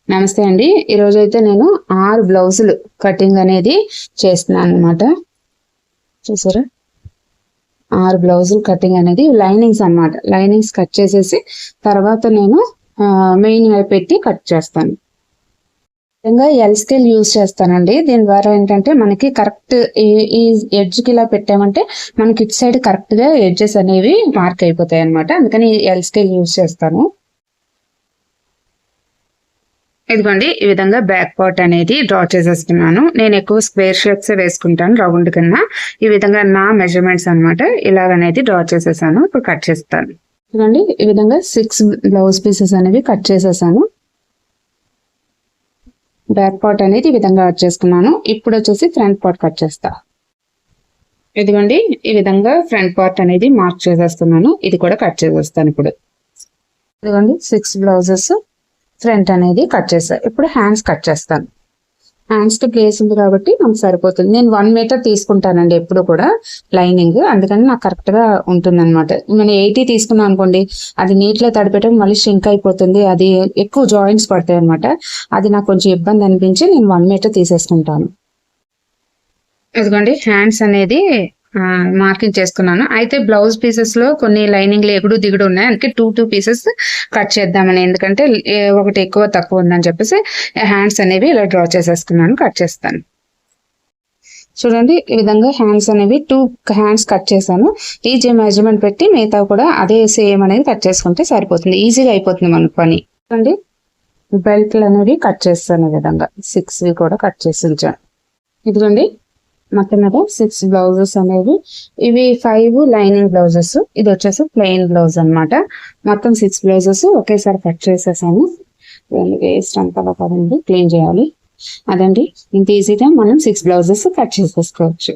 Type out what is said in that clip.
నమస్తే అండి. ఈరోజు అయితే నేను 6 బ్లౌజులు కటింగ్ అనేది చేస్తున్నాను అనమాట. చూసారా, 6 బ్లౌజులు కటింగ్ అనేది లైనింగ్స్ అన్నమాట. లైనింగ్స్ కట్ చేసేసి తర్వాత నేను మెయిన్ పెట్టి కట్ చేస్తాను. విధంగా ఎల్ స్కేల్ యూజ్ చేస్తానండి. దీని ద్వారా ఏంటంటే మనకి కరెక్ట్ ఈ ఎడ్జ్కి ఇలా పెట్టామంటే మనకి ఇటు సైడ్ కరెక్ట్ గా ఎడ్జెస్ అనేవి మార్క్ అయిపోతాయి అనమాట. అందుకని ఎల్ స్కేల్ యూజ్ చేస్తాను. ఇదిగోండి, ఈ విధంగా బ్యాక్ పార్ట్ అనేది డ్రా చేసేస్తున్నాను. నేను ఎక్కువ స్క్వేర్ షేప్స్ వేసుకుంటాను రౌండ్ కన్నా. ఈ విధంగా నా మెజర్మెంట్స్ అనమాట. ఇలాగనేది డ్రా చేసేసాను. ఇప్పుడు కట్ చేస్తాను. ఇదిగోండి, ఈ విధంగా 6 బ్లౌజ్ పీసెస్ అనేవి కట్ చేసేసాను. బ్యాక్ పార్ట్ అనేది ఈ విధంగా కట్ చేసుకున్నాను. ఇప్పుడు వచ్చేసి ఫ్రంట్ పార్ట్ కట్ చేస్తా. ఇదిగోండి, ఈ విధంగా ఫ్రంట్ పార్ట్ అనేది మార్క్ చేసేస్తున్నాను. ఇది కూడా కట్ చేసేస్తాను ఇప్పుడు. ఇదిగోండి, 6 బ్లౌజెస్ ఫ్రంట్ అనేది కట్ చేస్తాను. ఇప్పుడు హ్యాండ్స్ కట్ చేస్తాను. హ్యాండ్స్ కి ప్లేస్ ఉంది కాబట్టి నాకు సరిపోతుంది. నేను 1 మీటర్ తీసుకుంటానండి ఎప్పుడు కూడా లైనింగ్. అందుకని నాకు కరెక్ట్ గా ఉంటుంది అనమాట. నేను 80 తీసుకున్నాను అనుకోండి, అది నీటిలో తడిపెట్టడం మళ్ళీ షింక్ అయిపోతుంది. అది ఎక్కువ జాయింట్స్ పడతాయి అనమాట. అది నాకు కొంచెం ఇబ్బంది అనిపించి నేను 1 మీటర్ తీసేసుకుంటాను. ఇదిగోండి, హ్యాండ్స్ అనేది మార్కింగ్ చేసుకున్నాను. అయితే బ్లౌజ్ పీసెస్ లో కొన్ని లైనింగ్లు ఎగుడు దిగుడు ఉన్నాయి. అందుకే 2 పీసెస్ కట్ చేద్దామని, ఎందుకంటే ఒకటి ఎక్కువ తక్కువ ఉందని చెప్పేసి హ్యాండ్స్ అనేవి ఇలా డ్రా చేసేసుకున్నాను. కట్ చేస్తాను. చూడండి, ఈ విధంగా హ్యాండ్స్ అనేవి 2 హ్యాండ్స్ కట్ చేశాను. ఈజీ మెజర్మెంట్ పెట్టి మిగతా కూడా అదే సేమ్ అనేది కట్ చేసుకుంటే సరిపోతుంది. ఈజీగా అయిపోతుంది మన పని. చూడండి, బెల్ట్లు అనేవి కట్ చేస్తాను. ఈ విధంగా 6 కూడా కట్ చేసి ఉంచాను. ఇదిగోండి, మొత్తం మీద 6 బ్లౌజెస్ అనేవి. ఇవి 5 లైనింగ్ బ్లౌజెస్, ఇది వచ్చేసి ప్లెయిన్ బ్లౌజ్ అనమాట. మొత్తం 6 బ్లౌజెస్ ఒకేసారి కట్ చేసేసాను. వేస్ట్ అంతా కదండి, క్లీన్ చేయాలి. అదండి, ఇంత ఈజీగా మనం 6 బ్లౌజెస్ కట్ చేసేసుకోవచ్చు.